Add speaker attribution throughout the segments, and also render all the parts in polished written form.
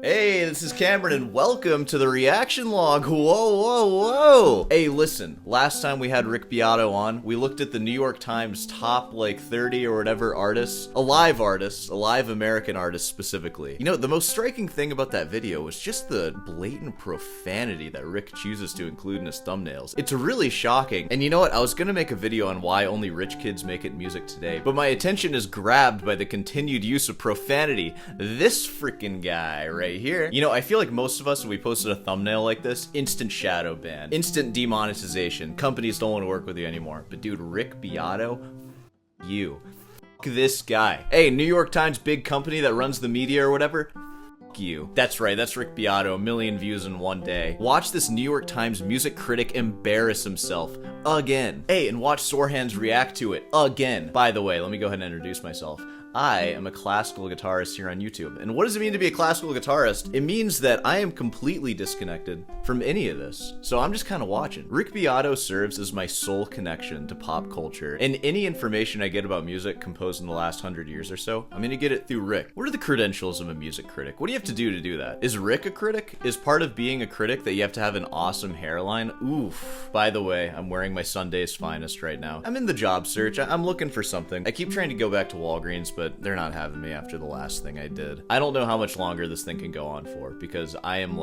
Speaker 1: Hey, this is Cameron, and welcome to the reaction log. Whoa. Hey, listen, last time we had Rick Beato on, we looked at the New York Times top, 30 or whatever artists, alive American artists specifically. You know, the most striking thing about that video was just the blatant profanity that Rick chooses to include in his thumbnails. It's really shocking. And you know what? I was gonna make a video on why only rich kids make it music today, but my attention is grabbed by the continued use of profanity. This freaking guy right here. You know, I feel like most of us, when we posted a thumbnail like this, instant shadow ban, instant demonetization, companies don't want to work with you anymore. But dude, Rick Beato, you. This guy. Hey, New York Times, big company that runs the media or whatever, you. That's right, that's Rick Beato, 1 million views in one day. Watch this New York Times music critic embarrass himself again. Hey, and watch Sorehands react to it again. By the way, let me go ahead and introduce myself. I am a classical guitarist here on YouTube. And what does it mean to be a classical guitarist? It means that I am completely disconnected from any of this. So I'm just kind of watching. Rick Beato serves as my sole connection to pop culture. And any information I get about music composed in the last 100 years or so, I'm gonna get it through Rick. What are the credentials of a music critic? What do you have to do that? Is Rick a critic? Is part of being a critic that you have to have an awesome hairline? Oof. By the way, I'm wearing my Sunday's Finest right now. I'm in the job search. I'm looking for something. I keep trying to go back to Walgreens, but they're not having me after the last thing I did. I don't know how much longer this thing can go on for, because I am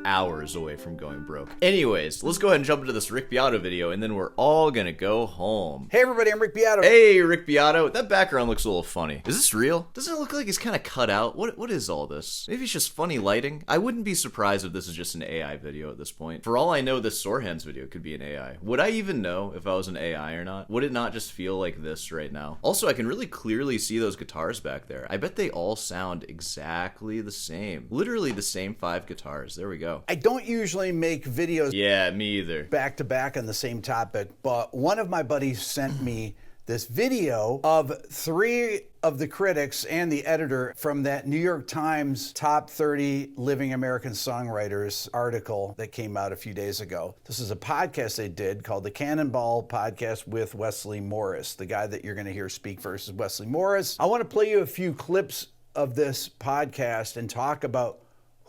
Speaker 1: hours away from going broke. Anyways, let's go ahead and jump into this Rick Beato video, and then we're all gonna go home.
Speaker 2: Hey everybody, I'm Rick Beato.
Speaker 1: Hey, Rick Beato. That background looks a little funny. Is this real? Doesn't it look like he's kind of cut out? What is all this? Maybe it's just funny lighting? I wouldn't be surprised if this is just an AI video at this point. For all I know, this Sorehands video could be an AI. Would I even know if I was an AI or not? Would it not just feel like this right now? Also, I can really clearly see those guitars back there. I bet they all sound exactly the same. Literally the same 5 guitars. There we go.
Speaker 2: I don't usually make videos
Speaker 1: Me either.
Speaker 2: back to back on the same topic, but one of my buddies sent me this video of 3 of the critics and the editor from that New York Times Top 30 Living American Songwriters article that came out a few days ago. This is a podcast they did called the Cannonball Podcast with Wesley Morris. The guy that you're going to hear speak first is Wesley Morris. I want to play you a few clips of this podcast and talk about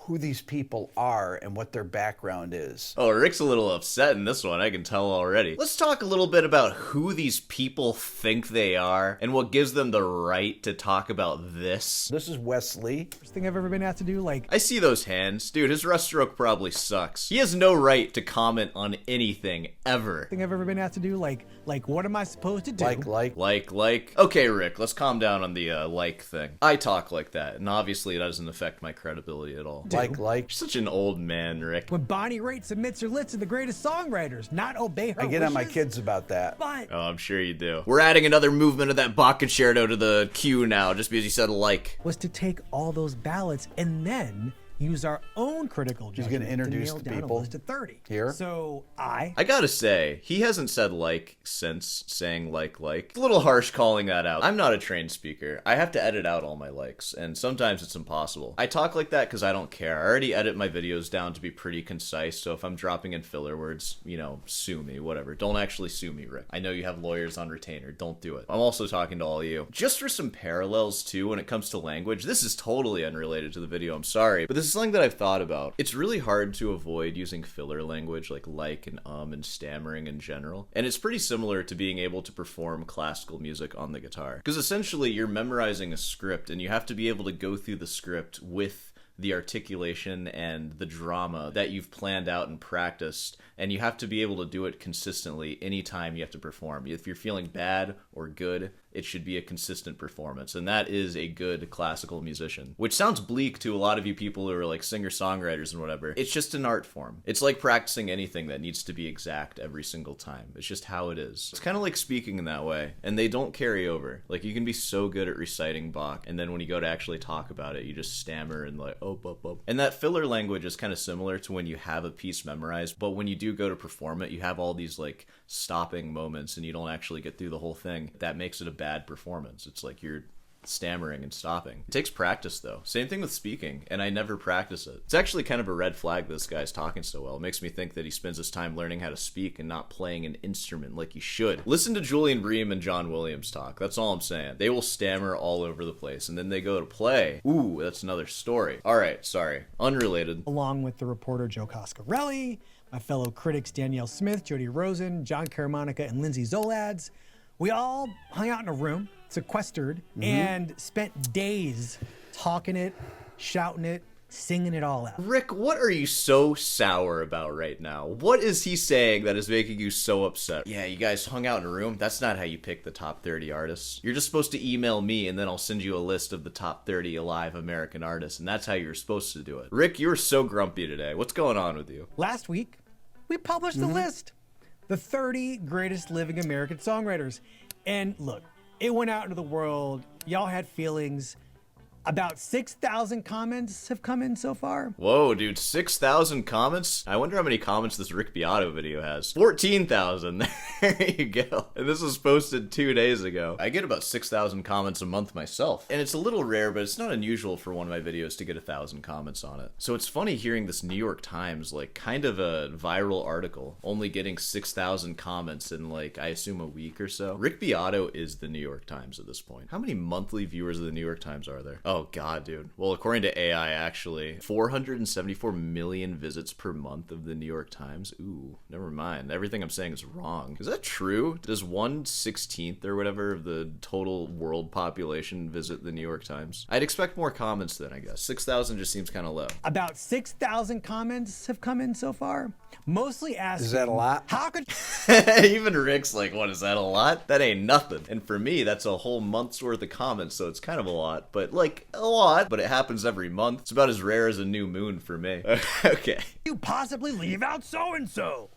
Speaker 2: who these people are and what their background is.
Speaker 1: Oh, Rick's a little upset in this one, I can tell already. Let's talk a little bit about who these people think they are and what gives them the right to talk about this.
Speaker 2: This is Wesley.
Speaker 3: First thing I've ever been asked to do,
Speaker 1: I see those hands. Dude, his rough stroke probably sucks. He has no right to comment on anything, ever.
Speaker 3: Thing I've ever been asked to do, what am I supposed to do?
Speaker 1: Like. Okay, Rick, let's calm down on the like thing. I talk like that, and obviously it doesn't affect my credibility at all.
Speaker 2: Like.
Speaker 1: You're such an old man, Rick.
Speaker 3: When Bonnie Raitt submits her list of the greatest songwriters, not obey her
Speaker 2: I get on my
Speaker 3: wishes,
Speaker 2: kids about that.
Speaker 3: But
Speaker 1: Oh, I'm sure you do. We're adding another movement of that bot concerto to the queue now, just because you said like.
Speaker 3: was to take all those ballots and then use our own critical judgment
Speaker 2: gonna introduce
Speaker 3: to
Speaker 2: the
Speaker 3: nail down
Speaker 2: people
Speaker 3: a list of 30.
Speaker 2: here.
Speaker 3: So I
Speaker 1: I say, he hasn't said like since saying like. It's a little harsh calling that out. I'm not a trained speaker. I have to edit out all my likes, and sometimes it's impossible. I talk like that because I don't care. I already edit my videos down to be pretty concise, so if I'm dropping in filler words, sue me, whatever. Don't actually sue me, Rick. I know you have lawyers on retainer. Don't do it. I'm also talking to all of you. Just for some parallels, too, when it comes to language, this is totally unrelated to the video, I'm sorry, but this is something that I've thought about. It's really hard to avoid using filler language like and stammering in general. And it's pretty similar to being able to perform classical music on the guitar. Because essentially you're memorizing a script and you have to be able to go through the script with the articulation and the drama that you've planned out and practiced, and you have to be able to do it consistently anytime you have to perform. If you're feeling bad or good, it should be a consistent performance, and that is a good classical musician. Which sounds bleak to a lot of you people who are singer-songwriters and whatever. It's just an art form. It's like practicing anything that needs to be exact every single time. It's just how it is. It's kind of like speaking in that way, and they don't carry over. You can be so good at reciting Bach, and then when you go to actually talk about it, you just stammer and oh. And that filler language is kind of similar to when you have a piece memorized, but when you do go to perform it, you have all these stopping moments and you don't actually get through the whole thing. That makes it a bad performance. It's like you're stammering and stopping. It takes practice though. Same thing with speaking, and I never practice it. It's actually kind of a red flag this guy's talking so well. It makes me think that he spends his time learning how to speak and not playing an instrument like he should. Listen to Julian Bream and John Williams talk. That's all I'm saying. They will stammer all over the place, and then they go to play. Ooh, that's another story. All right, sorry. Unrelated.
Speaker 3: Along with the reporter Joe Coscarelli, my fellow critics Danielle Smith, Jody Rosen, John Caramanica, and Lindsay Zolads, we all hung out in a room, sequestered, and spent days talking it, shouting it, singing it all out.
Speaker 1: Rick, what are you so sour about right now? What is he saying that is making you so upset? Yeah, you guys hung out in a room? That's not how you pick the top 30 artists. You're just supposed to email me and then I'll send you a list of the top 30 alive American artists, and that's how you're supposed to do it. Rick, you were so grumpy today. What's going on with you?
Speaker 3: Last week, we published the list. The 30 greatest living American songwriters. And look, it went out into the world. Y'all had feelings. About 6,000 comments have come in so far.
Speaker 1: Whoa, dude, 6,000 comments? I wonder how many comments this Rick Beato video has. 14,000. There you go. And this was posted 2 days ago. I get about 6,000 comments a month myself. And it's a little rare, but it's not unusual for one of my videos to get 1,000 comments on it. So it's funny hearing this New York Times, like, kind of a viral article, only getting 6,000 comments in, like, I assume a week or so. Rick Beato is the New York Times at this point. How many monthly viewers of the New York Times are there? Oh god, dude. Well, according to AI, actually, 474 million visits per month of the New York Times. Ooh, never mind. Everything I'm saying is wrong. Is that true? Does 1/16 or whatever of the total world population visit the New York Times? I'd expect more comments then, I guess. 6,000 just seems kind of low.
Speaker 3: About 6,000 comments have come in so far. Mostly asking,
Speaker 2: Is that a lot?
Speaker 3: How could
Speaker 1: Even Rick's like, what, is that a lot? That ain't nothing. And for me, that's a whole month's worth of comments, so it's kind of a lot. But, like, a lot. But it happens every month. It's about as rare as a new moon for me. Okay.
Speaker 3: you possibly leave out so-and-so?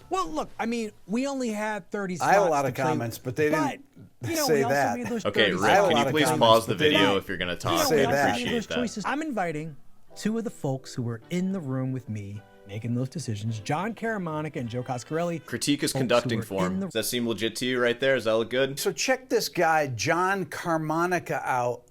Speaker 3: Well, look, I mean, we only had 30 slots.
Speaker 2: I have a lot
Speaker 3: to
Speaker 2: of
Speaker 3: play
Speaker 2: comments,
Speaker 3: with.
Speaker 2: but they didn't say
Speaker 3: we also
Speaker 2: that.
Speaker 3: made those
Speaker 1: Okay,
Speaker 3: 30
Speaker 1: Rick,
Speaker 2: I have a
Speaker 1: can
Speaker 2: lot
Speaker 1: you
Speaker 2: of
Speaker 1: please
Speaker 2: comments,
Speaker 1: pause the
Speaker 2: but they
Speaker 1: video
Speaker 2: don't
Speaker 1: if you're going to talk?
Speaker 2: say
Speaker 1: I
Speaker 2: that.
Speaker 1: appreciate that.
Speaker 3: Choices. I'm inviting two of the folks who were in the room with me making those decisions, John Caramanica and Joe Coscarelli.
Speaker 1: Critique is
Speaker 3: Folks
Speaker 1: conducting
Speaker 3: who were in
Speaker 1: form.
Speaker 3: the-
Speaker 1: Does that seem legit to you right there? Does that look good?
Speaker 2: So check this guy, John Caramanica, out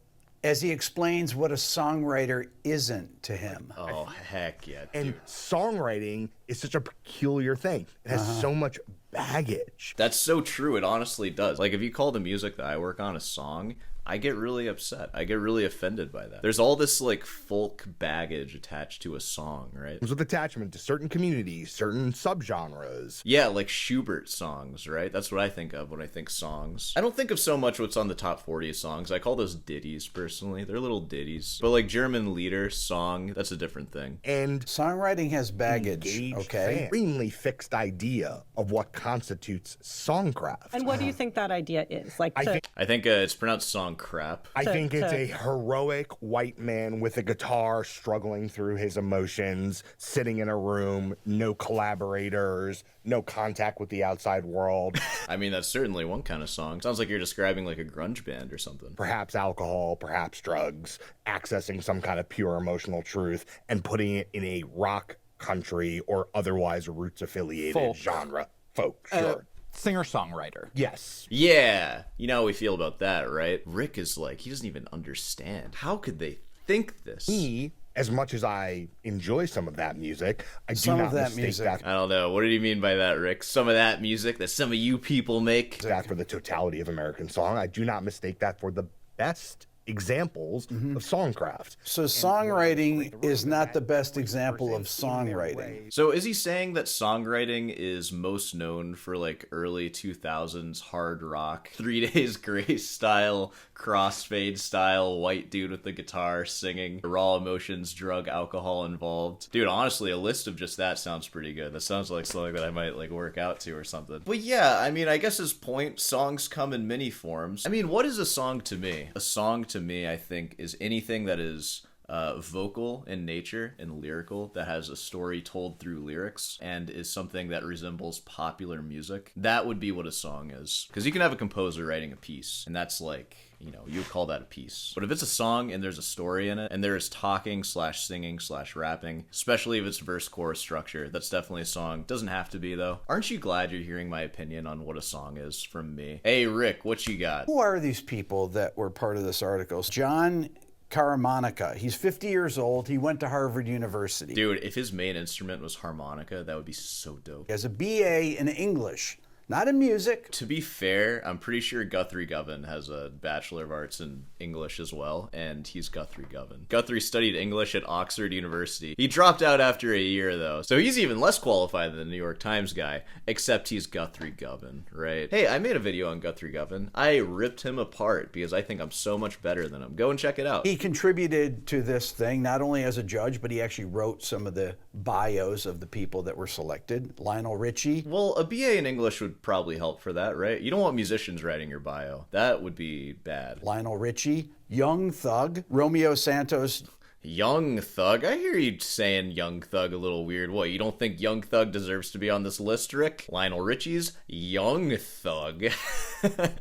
Speaker 2: as he explains what a songwriter isn't to him.
Speaker 1: Oh, heck yeah,
Speaker 4: And
Speaker 1: dude.
Speaker 4: songwriting is such a peculiar thing. It has so much baggage.
Speaker 1: That's so true. It honestly does. Like, if you call the music that I work on a song, I get really upset. I get really offended by that. There's all this, like, folk baggage attached to a song, right?
Speaker 4: With attachment to certain communities, certain subgenres.
Speaker 1: Yeah, like Schubert songs, right? That's what I think of when I think songs. I don't think of so much what's on the top 40 songs. I call those ditties, personally. They're little ditties. But, like, German Lieder song, that's a different thing.
Speaker 4: And
Speaker 2: Songwriting has baggage,
Speaker 4: engaged
Speaker 2: okay?
Speaker 4: fan. Extremely fixed idea of what constitutes songcraft.
Speaker 5: And what do you think that idea is? Like,
Speaker 1: I think it's pronounced song crap.
Speaker 4: I think it's
Speaker 5: to-
Speaker 4: a heroic white man with a guitar struggling through his emotions, sitting in a room, no collaborators, no contact with the outside world,
Speaker 1: I mean, that's certainly one kind of song. Sounds like you're describing, like, a grunge band or something.
Speaker 4: perhaps alcohol, perhaps drugs, accessing some kind of pure emotional truth and putting it in a rock, country, or otherwise roots affiliated
Speaker 6: Folk.
Speaker 4: genre. Folk, sure.
Speaker 6: Singer-songwriter.
Speaker 4: Yes.
Speaker 1: Yeah, you know how we feel about that, right? Rick is like, he doesn't even understand. How could they think this?
Speaker 4: Me, as much as I enjoy some of that music, I do
Speaker 2: Some
Speaker 4: not
Speaker 2: of that
Speaker 4: mistake
Speaker 2: music.
Speaker 4: that
Speaker 1: I don't know. What did he mean by that, Rick? Some of that music that some of you people make?
Speaker 4: for the totality of American song. I do not mistake that for the best examples of songcraft.
Speaker 2: So songwriting is not the best example of songwriting.
Speaker 1: So is he saying that songwriting is most known for, like, early 2000s hard rock, 3 Days Grace style, crossfade style, white dude with the guitar singing, raw emotions, drug, alcohol involved? Dude, honestly, a list of just that sounds pretty good. That sounds like something that I might, like, work out to or something. But yeah, I mean, I guess his point, songs come in many forms. I mean, what is a song to me? A song to me, I think, is anything that is vocal in nature and lyrical that has a story told through lyrics and is something that resembles popular music, that would be what a song is. Because you can have a composer writing a piece, and that's like, you know, you would call that a piece. But if it's a song and there's a story in it, and there is talking slash singing slash rapping, especially if it's verse chorus structure, that's definitely a song. Doesn't have to be, though. Aren't you glad you're hearing my opinion on what a song is from me? Hey, Rick, what you got?
Speaker 2: Who are these people that were part of this article? John Caramanica. He's 50 years old. He went to Harvard University.
Speaker 1: Dude, if his main instrument was harmonica, that would be so dope.
Speaker 2: He has a BA in English, not in music.
Speaker 1: To be fair, I'm pretty sure Guthrie Govan has a Bachelor of Arts in English as well, and he's Guthrie Govan. Guthrie studied English at Oxford University. He dropped out after a year, though, so he's even less qualified than the New York Times guy, except he's Guthrie Govan, right? Hey, I made a video on Guthrie Govan. I ripped him apart because I think I'm so much better than him. Go and check it out.
Speaker 2: He contributed to this thing, not only as a judge, but he actually wrote some of the bios of the people that were selected. Lionel Richie.
Speaker 1: Well, a BA in English would probably help for that, right? You don't want musicians writing your bio. That would be bad.
Speaker 2: Lionel Richie, Young Thug, Romeo Santos.
Speaker 1: Young Thug? I hear you saying Young Thug a little weird. What, you don't think Young Thug deserves to be on this list, Rick? Lionel Richie's Young Thug.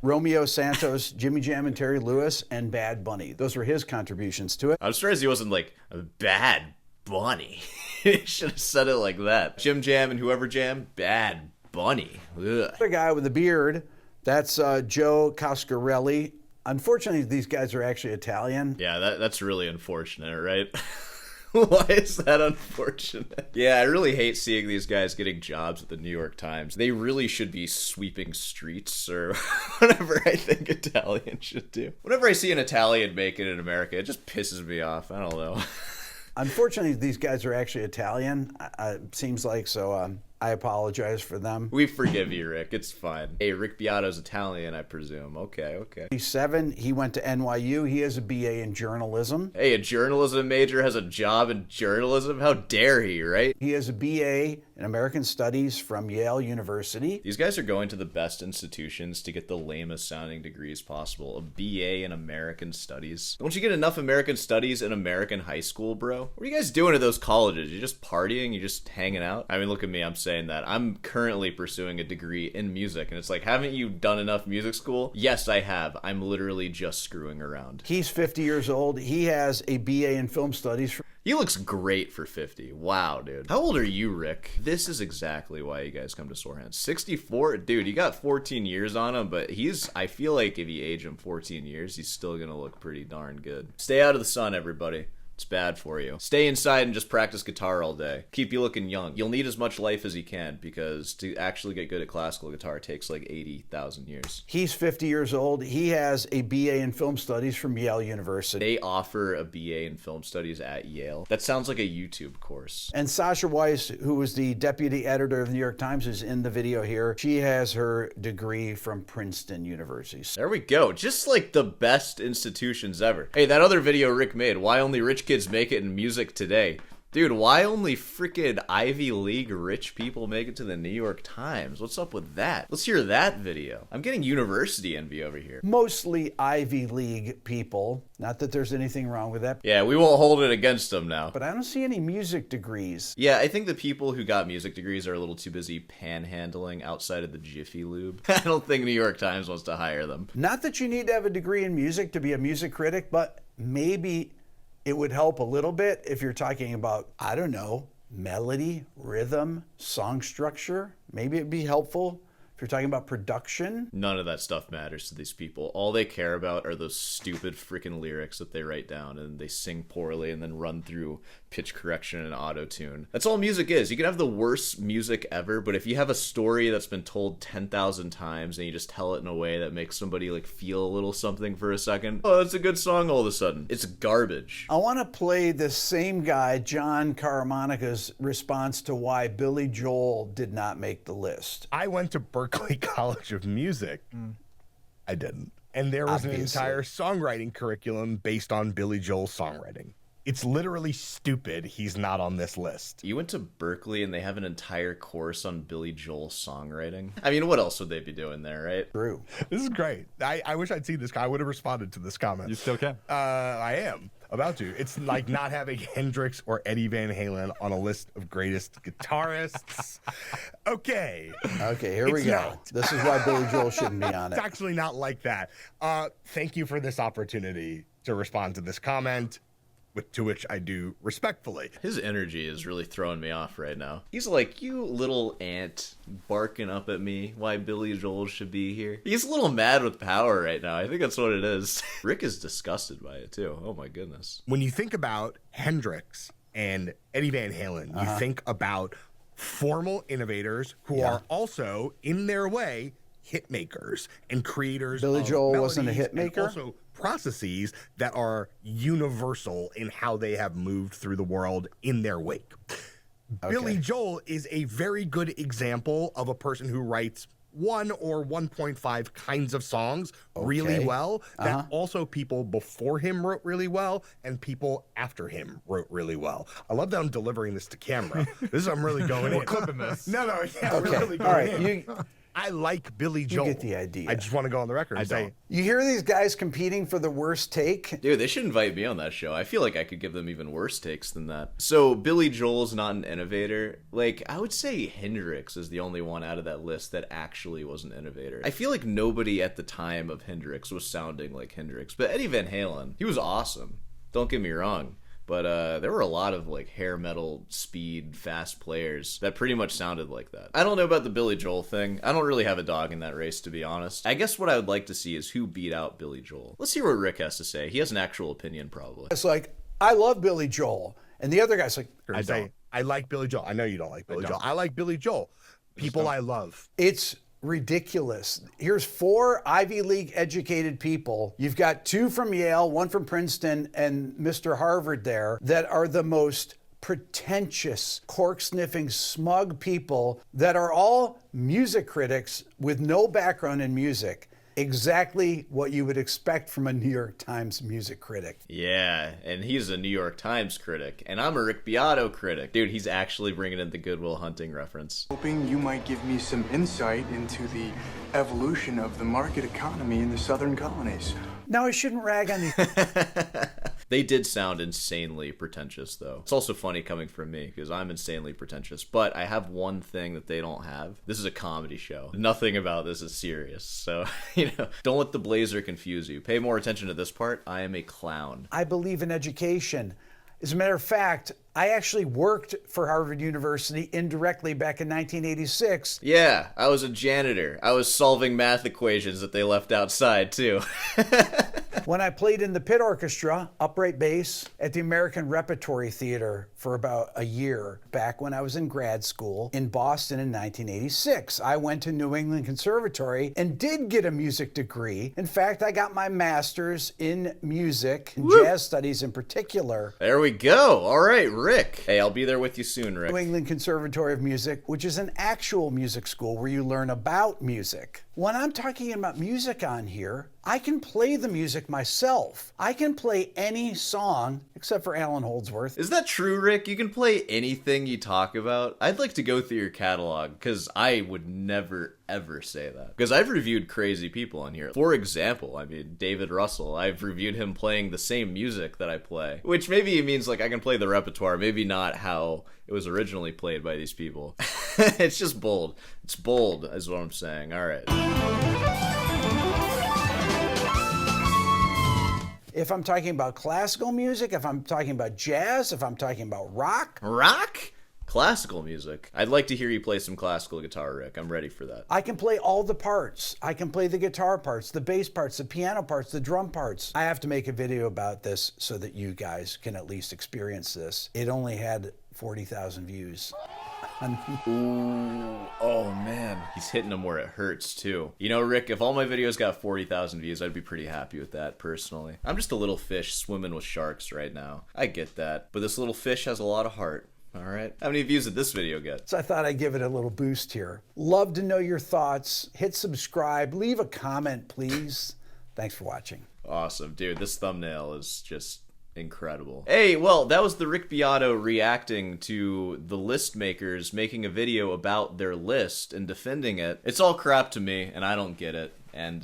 Speaker 2: Romeo Santos, Jimmy Jam and Terry Lewis, and Bad Bunny. Those were his contributions to it.
Speaker 1: I'm surprised he wasn't like, Bad Bunny. He should have said it like that. Jim Jam and whoever Jam, Bad Bunny. Ugh.
Speaker 2: The guy with the beard, that's Joe Coscarelli. Unfortunately, these guys are actually Italian.
Speaker 1: Yeah, that's really unfortunate, right? Why is that unfortunate? Yeah, I really hate seeing these guys getting jobs at the New York Times. They really should be sweeping streets or whatever I think Italians should do. Whenever I see an Italian make it in America, it just pisses me off. I don't know.
Speaker 2: Unfortunately, these guys are actually Italian, seems like, so I apologize for them.
Speaker 1: We forgive you, Rick. It's fine. Hey, Rick Beato's Italian, I presume. Okay.
Speaker 2: He's 7. He went to NYU. He has a BA in journalism.
Speaker 1: Hey, a journalism major has a job in journalism? How dare he, right?
Speaker 2: He has a BA in American Studies from Yale University.
Speaker 1: These guys are going to the best institutions to get the lamest sounding degrees possible. A BA in American Studies. Don't you get enough American Studies in American high school, bro? What are you guys doing at those colleges? You just partying? You just hanging out? I mean, look at me. I'm saying that. I'm currently pursuing a degree in music, and it's like, haven't you done enough music school? Yes, I have. I'm literally just screwing around.
Speaker 2: He's 50 years old. He has a BA in film studies.
Speaker 1: He looks great for 50. Wow, dude. How old are you, Rick? This is exactly why you guys come to Sore Hands. 64? Dude, you got 14 years on him, but I feel like if you age him 14 years, he's still gonna look pretty darn good. Stay out of the sun, everybody. It's bad for you. Stay inside and just practice guitar all day. Keep you looking young. You'll need as much life as you can, because to actually get good at classical guitar takes like 80,000 years.
Speaker 2: He's 50 years old. He has a BA in film studies from Yale University.
Speaker 1: They offer a BA in film studies at Yale. That sounds like a YouTube course.
Speaker 2: And Sasha Weiss, who was the deputy editor of the New York Times, is in the video here. She has her degree from Princeton University.
Speaker 1: There we go. Just like the best institutions ever. Hey, that other video Rick made, why only rich kids make it in music today. Dude, why only freaking Ivy League rich people make it to the New York Times? What's up with that? Let's hear that video. I'm getting university envy over here.
Speaker 2: Mostly Ivy League people. Not that there's anything wrong with that.
Speaker 1: Yeah, we won't hold it against them now.
Speaker 2: But I don't see any music degrees.
Speaker 1: Yeah, I think the people who got music degrees are a little too busy panhandling outside of the Jiffy Lube. I don't think New York Times wants to hire them.
Speaker 2: Not that you need to have a degree in music to be a music critic, but maybe it would help a little bit if you're talking about, I don't know, melody, rhythm, song structure. Maybe it'd be helpful if you're talking about production.
Speaker 1: None of that stuff matters to these people. All they care about are those stupid freaking lyrics that they write down and they sing poorly and then run through pitch correction and auto-tune. That's all music is. You can have the worst music ever, but if you have a story that's been told 10,000 times and you just tell it in a way that makes somebody like feel a little something for a second, oh, that's a good song all of a sudden. It's garbage.
Speaker 2: I want to play this same guy, John Caramonica's response to why Billy Joel did not make the list.
Speaker 4: I went to Berklee College of Music. I didn't. And there was
Speaker 2: Obviously.
Speaker 4: an entire songwriting curriculum based on Billy Joel's songwriting. It's literally stupid he's not on this list.
Speaker 1: You went to Berkeley and they have an entire course on Billy Joel songwriting. I mean, what else would they be doing there, right?
Speaker 2: True.
Speaker 4: This is great. I wish I'd seen this guy. I would have responded to this comment.
Speaker 6: You still can.
Speaker 4: I am about to. It's like not having Hendrix or Eddie Van Halen on a list of greatest guitarists. Okay,
Speaker 2: here we go. This is why Billy Joel shouldn't be on
Speaker 4: it's
Speaker 2: it.
Speaker 4: actually not like that. Thank you for this opportunity to respond to this comment, to which I do respectfully.
Speaker 1: His energy is really throwing me off right now. He's like, you little ant barking up at me why Billy Joel should be here. He's a little mad with power right now. I think that's what it is. Rick is disgusted by it too. Oh my goodness.
Speaker 4: When you think about Hendrix and Eddie Van Halen, you think about formal innovators who are also, in their way, hit makers and creators.
Speaker 2: Billy
Speaker 4: of
Speaker 2: Joel wasn't a
Speaker 4: melodies
Speaker 2: hit maker?
Speaker 4: and also processes that are universal in how they have moved through the world in their wake. Billy Joel is a very good example of a person who writes 1 or 1.5 kinds of songs really well, that also people before him wrote really well and people after him wrote really well. I love that I'm delivering this to camera. I'm really going in.
Speaker 6: We're clipping this.
Speaker 4: No, we're really
Speaker 2: All
Speaker 4: going
Speaker 2: right.
Speaker 4: in. I like Billy Joel.
Speaker 2: You get the idea.
Speaker 4: I just want to go on the record and say,
Speaker 6: don't.
Speaker 2: You hear these guys competing for the worst take?
Speaker 1: Dude, they should invite me on that show. I feel like I could give them even worse takes than that. So, Billy Joel's not an innovator. Like, I would say Hendrix is the only one out of that list that actually was an innovator. I feel like nobody at the time of Hendrix was sounding like Hendrix. But Eddie Van Halen, he was awesome. Don't get me wrong. But there were a lot of like hair metal, speed, fast players that pretty much sounded like that. I don't know about the Billy Joel thing. I don't really have a dog in that race, to be honest. I guess what I would like to see is who beat out Billy Joel. Let's hear what Rick has to say. He has an actual opinion, probably.
Speaker 2: It's like, I love Billy Joel. And the other guy's like,
Speaker 4: I say, I like Billy Joel. I know you don't like Billy Joel. I like Billy Joel. People I love.
Speaker 2: it's ridiculous. Here's 4 Ivy League educated people. You've got 2 from Yale, 1 from Princeton, and Mr. Harvard there that are the most pretentious, cork-sniffing, smug people that are all music critics with no background in music. Exactly what you would expect from a New York Times music critic.
Speaker 1: Yeah, and he's a New York Times critic, and I'm a Rick Beato critic. Dude, he's actually bringing in the Good Will Hunting reference.
Speaker 7: Hoping you might give me some insight into the evolution of the market economy in the southern colonies.
Speaker 2: Now, I shouldn't rag on these.
Speaker 1: They did sound insanely pretentious, though. It's also funny coming from me, because I'm insanely pretentious. But I have one thing that they don't have. This is a comedy show. Nothing about this is serious. So, don't let the blazer confuse you. Pay more attention to this part. I am a clown.
Speaker 2: I believe in education. As a matter of fact, I actually worked for Harvard University indirectly back in 1986.
Speaker 1: Yeah, I was a janitor. I was solving math equations that they left outside, too.
Speaker 2: When I played in the pit orchestra, upright bass, at the American Repertory Theater for about a year, back when I was in grad school in Boston in 1986. I went to New England Conservatory and did get a music degree. In fact, I got my master's in music, and jazz studies in particular.
Speaker 1: There we go. All right, Rick. Hey, I'll be there with you soon, Rick.
Speaker 2: New England Conservatory of Music, which is an actual music school where you learn about music. When I'm talking about music on here, I can play the music myself. I can play any song except for Alan Holdsworth.
Speaker 1: Is that true, Rick? You can play anything you talk about? I'd like to go through your catalog, because I would never, ever say that. Because I've reviewed crazy people on here. For example, David Russell. I've reviewed him playing the same music that I play. Which maybe means, like, I can play the repertoire, maybe not how it was originally played by these people. It's just bold. It's bold, is what I'm saying. All right.
Speaker 2: If I'm talking about classical music, if I'm talking about jazz, if I'm talking about rock.
Speaker 1: Rock? Classical music. I'd like to hear you play some classical guitar, Rick. I'm ready for that.
Speaker 2: I can play all the parts. I can play the guitar parts, the bass parts, the piano parts, the drum parts. I have to make a video about this so that you guys can at least experience this. It only had 40,000 views.
Speaker 1: Ooh, oh man. He's hitting them where it hurts, too. You know, Rick, if all my videos got 40,000 views, I'd be pretty happy with that, personally. I'm just a little fish swimming with sharks right now. I get that. But this little fish has a lot of heart. All right. How many views did this video get?
Speaker 2: So I thought I'd give it a little boost here. Love to know your thoughts. Hit subscribe. Leave a comment, please. Thanks for watching.
Speaker 1: Awesome. Dude, this thumbnail is just Incredible. Hey, well, that was the Rick Beato reacting to the list makers making a video about their list and defending it. It's all crap to me, and I don't get it. And,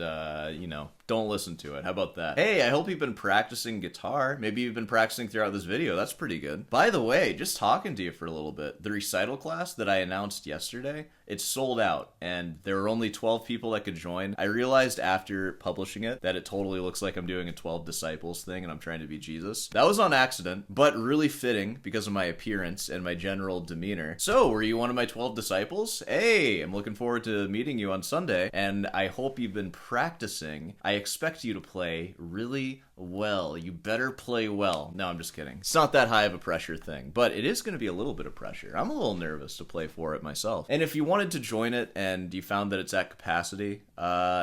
Speaker 1: you know, don't listen to it. How about that? Hey, I hope you've been practicing guitar. Maybe you've been practicing throughout this video. That's pretty good. By the way, just talking to you for a little bit, the recital class that I announced yesterday, it's sold out, and there were only 12 people that could join. I realized after publishing it that it totally looks like I'm doing a 12 disciples thing and I'm trying to be Jesus. That was on accident, but really fitting because of my appearance and my general demeanor. So, were you one of my 12 disciples? Hey, I'm looking forward to meeting you on Sunday, and I hope you've been practicing. I expect you to play really well. You better play well. No, I'm just kidding. It's not that high of a pressure thing, but it is going to be a little bit of pressure. I'm a little nervous to play for it myself. And if you wanted to join it and you found that it's at capacity,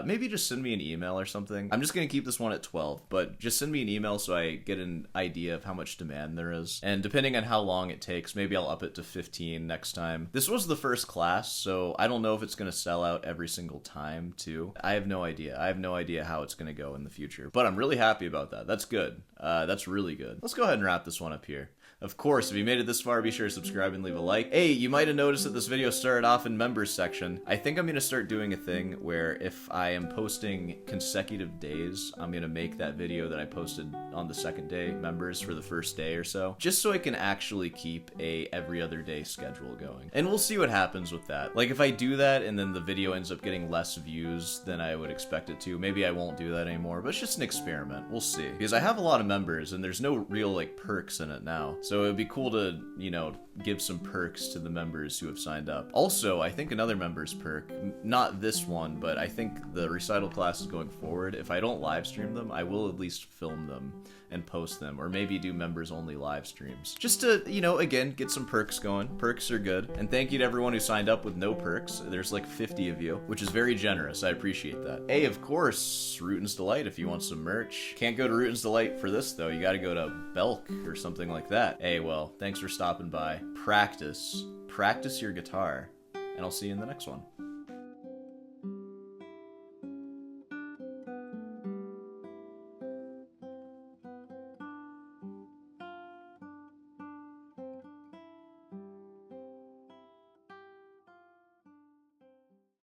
Speaker 1: maybe just send me an email or something. I'm just going to keep this one at 12, but just send me an email so I get an idea of how much demand there is. And depending on how long it takes, maybe I'll up it to 15 next time. This was the first class, so I don't know if it's going to sell out every single time, too. I have no idea. I have no idea how it's going to go in the future, but I'm really happy about that. That's good. That's really good. Let's go ahead and wrap this one up here. Of course, if you made it this far, be sure to subscribe and leave a like. Hey, you might have noticed that this video started off in members section. I think I'm going to start doing a thing where if I am posting consecutive days, I'm going to make that video that I posted on the second day members for the first day or so, just so I can actually keep a every other day schedule going. And we'll see what happens with that. Like if I do that and then the video ends up getting less views than I would expect it to, maybe I won't do that anymore, but it's just an experiment. We'll see. Because I have a lot of members and there's no real like perks in it now. So it would be cool to, you know, give some perks to the members who have signed up. Also, I think another members perk, not this one, but I think the recital classes going forward, if I don't live stream them, I will at least film them and post them, or maybe do members only live streams. Just to, you know, again, get some perks going. Perks are good. And thank you to everyone who signed up with no perks. There's like 50 of you, which is very generous. I appreciate that. Hey, of course, Rootin's Delight if you want some merch. Can't go to Rootin's Delight for this though. You gotta go to Belk or something like that. Hey, well, thanks for stopping by. Practice your guitar, and I'll see you in the next one.